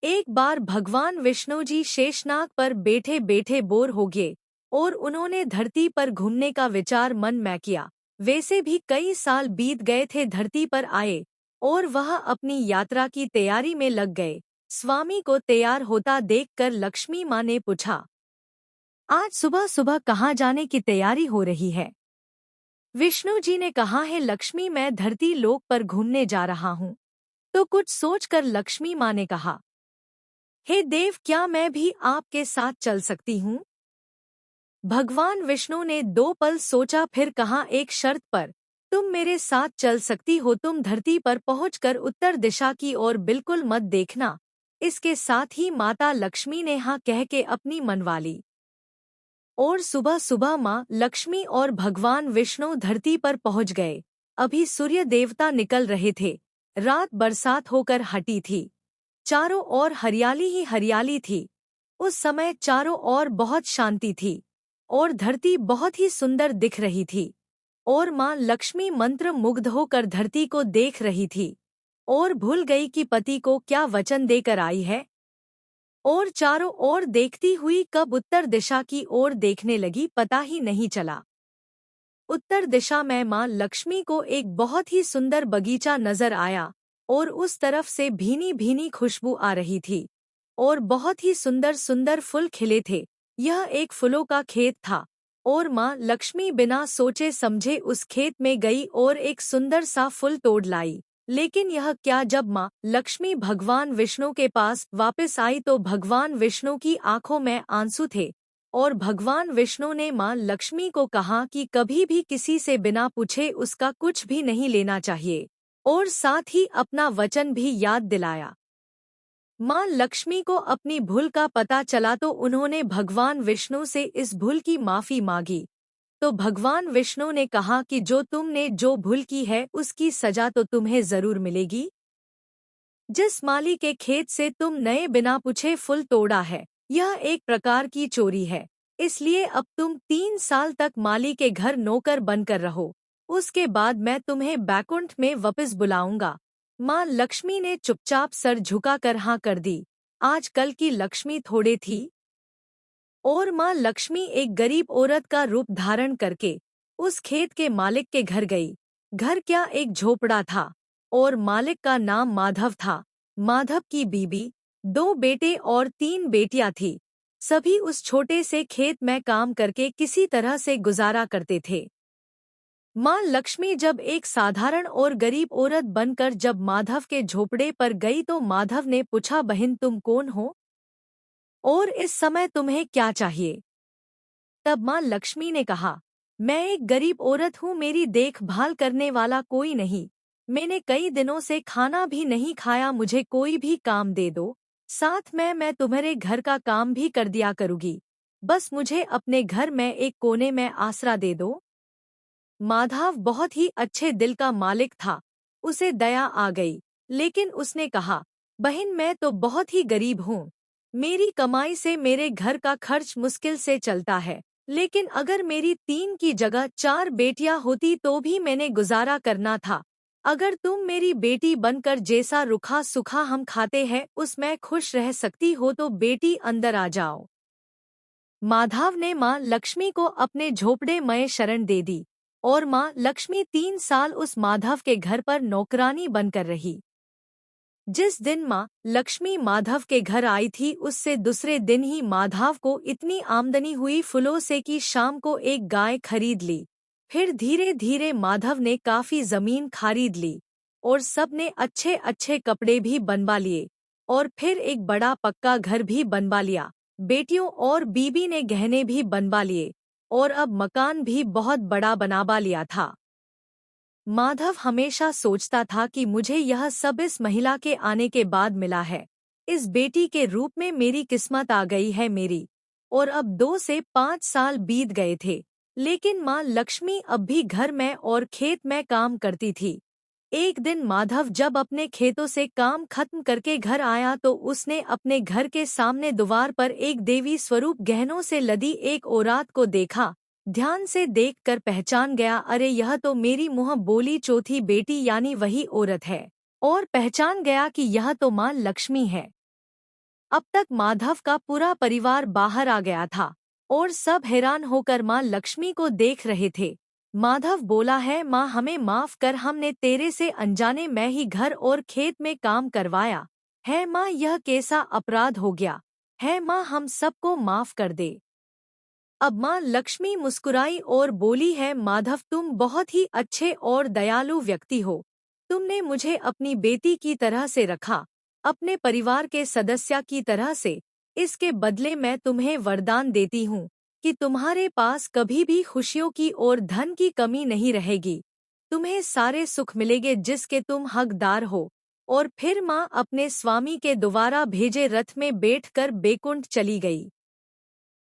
एक बार भगवान विष्णु जी शेषनाग पर बैठे बैठे बोर हो गए और उन्होंने धरती पर घूमने का विचार मन में किया। वैसे भी कई साल बीत गए थे, धरती पर आए और वह अपनी यात्रा की तैयारी में लग गए। स्वामी को तैयार होता देखकर लक्ष्मी माँ ने पूछा, आज सुबह सुबह कहाँ जाने की तैयारी हो रही है? विष्णु जी ने कहा है, लक्ष्मी मैं धरती लोक पर घूमने जा रहा हूँ। तो कुछ सोचकर लक्ष्मी माँ ने कहा, हे देव, क्या मैं भी आपके साथ चल सकती हूँ? भगवान विष्णु ने 2 पल सोचा, फिर कहा, एक शर्त पर। तुम मेरे साथ चल सकती हो। तुम धरती पर पहुंचकर उत्तर दिशा की ओर बिल्कुल मत देखना। इसके साथ ही माता लक्ष्मी ने हाँ कह के अपनी मनवा ली। और सुबह सुबह माँ लक्ष्मी और भगवान विष्णु धरती पर पहुंच गए। अभी सूर्य देवता निकल रहे थे। रात बरसात होकर हटी थी। चारों ओर हरियाली ही हरियाली थी। उस समय चारों ओर बहुत शांति थी और धरती बहुत ही सुंदर दिख रही थी। और माँ लक्ष्मी मंत्र मुग्ध होकर धरती को देख रही थी और भूल गई कि पति को क्या वचन देकर आई है। और चारों ओर देखती हुई कब उत्तर दिशा की ओर देखने लगी, पता ही नहीं चला। उत्तर दिशा में माँ लक्ष्मी को एक बहुत ही सुंदर बगीचा नजर आया और उस तरफ से भीनी भीनी खुशबू आ रही थी और बहुत ही सुंदर सुंदर फूल खिले थे। यह एक फूलों का खेत था और माँ लक्ष्मी बिना सोचे समझे उस खेत में गई और एक सुंदर सा फूल तोड़ लाई। लेकिन यह क्या, जब माँ लक्ष्मी भगवान विष्णु के पास वापस आई तो भगवान विष्णु की आंखों में आंसू थे और भगवान विष्णु ने माँ लक्ष्मी को कहा कि कभी भी किसी से बिना पूछे उसका कुछ भी नहीं लेना चाहिए और साथ ही अपना वचन भी याद दिलाया। माँ लक्ष्मी को अपनी भूल का पता चला तो उन्होंने भगवान विष्णु से इस भूल की माफी मांगी। तो भगवान विष्णु ने कहा कि जो तुमने जो भूल की है उसकी सजा तो तुम्हें जरूर मिलेगी। जिस माली के खेत से तुम नए बिना पूछे फूल तोड़ा है, यह एक प्रकार की चोरी है। इसलिए अब तुम 3 साल तक माली के घर नौकर बनकर रहो। उसके बाद मैं तुम्हें बैकुंठ में वापस बुलाऊंगा। माँ लक्ष्मी ने चुपचाप सर झुकाकर हाँ कर दी। आजकल की लक्ष्मी थोड़े थी और माँ लक्ष्मी एक गरीब औरत का रूप धारण करके उस खेत के मालिक के घर गई। घर क्या, एक झोपड़ा था और मालिक का नाम माधव था। माधव की बीबी, 2 बेटे और 3 बेटियां थी। सभी उस छोटे से खेत में काम करके किसी तरह से गुजारा करते थे। माँ लक्ष्मी जब एक साधारण और गरीब औरत बनकर जब माधव के झोपड़े पर गई तो माधव ने पूछा, बहन तुम कौन हो और इस समय तुम्हें क्या चाहिए? तब माँ लक्ष्मी ने कहा, मैं एक गरीब औरत हूँ, मेरी देखभाल करने वाला कोई नहीं। मैंने कई दिनों से खाना भी नहीं खाया, मुझे कोई भी काम दे दो, साथ में मैं तुम्हारे घर का काम भी कर दिया करूँगी। बस मुझे अपने घर में एक कोने में आसरा दे दो। माधव बहुत ही अच्छे दिल का मालिक था। उसे दया आ गई, लेकिन उसने कहा, बहन मैं तो बहुत ही गरीब हूँ। मेरी कमाई से मेरे घर का खर्च मुश्किल से चलता है। लेकिन अगर मेरी 3 की जगह 4 बेटियां होती तो भी मैंने गुजारा करना था। अगर तुम मेरी बेटी बनकर जैसा रूखा सूखा हम खाते हैं उसमें खुश रह सकती हो तो बेटी अंदर आ जाओ। माधव ने माँ लक्ष्मी को अपने झोपड़े में शरण दे दी और माँ लक्ष्मी 3 साल उस माधव के घर पर नौकरानी बनकर रही। जिस दिन माँ लक्ष्मी माधव के घर आई थी उससे दूसरे दिन ही माधव को इतनी आमदनी हुई फूलों से कि शाम को एक गाय खरीद ली। फिर धीरे धीरे माधव ने काफी जमीन खरीद ली और सबने अच्छे अच्छे कपड़े भी बनवा लिए और फिर एक बड़ा पक्का घर भी बनवा लिया। बेटियों और बीबी ने गहने भी बनवा लिए और अब मकान भी बहुत बड़ा बनवा लिया था। माधव हमेशा सोचता था कि मुझे यह सब इस महिला के आने के बाद मिला है। इस बेटी के रूप में मेरी किस्मत आ गई है मेरी। और अब 2 से 5 साल बीत गए थे, लेकिन माँ लक्ष्मी अब भी घर में और खेत में काम करती थी। एक दिन माधव जब अपने खेतों से काम खत्म करके घर आया तो उसने अपने घर के सामने द्वार पर एक देवी स्वरूप गहनों से लदी एक औरत को देखा। ध्यान से देखकर पहचान गया, अरे यह तो मेरी मुँह बोली चौथी बेटी यानी वही औरत है। और पहचान गया कि यह तो माँ लक्ष्मी है। अब तक माधव का पूरा परिवार बाहर आ गया था और सब हैरान होकर माँ लक्ष्मी को देख रहे थे। माधव बोला है, माँ हमें माफ कर, हमने तेरे से अनजाने में ही घर और खेत में काम करवाया है माँ, यह कैसा अपराध हो गया है माँ, हम सबको माफ कर दे। अब माँ लक्ष्मी मुस्कुराई और बोली है, माधव तुम बहुत ही अच्छे और दयालु व्यक्ति हो। तुमने मुझे अपनी बेटी की तरह से रखा, अपने परिवार के सदस्य की तरह से। इसके बदले मैं तुम्हें वरदान देती हूँ कि तुम्हारे पास कभी भी खुशियों की और धन की कमी नहीं रहेगी। तुम्हें सारे सुख मिलेंगे जिसके तुम हकदार हो। और फिर माँ अपने स्वामी के दोबारा भेजे रथ में बैठकर बैकुंठ चली गई।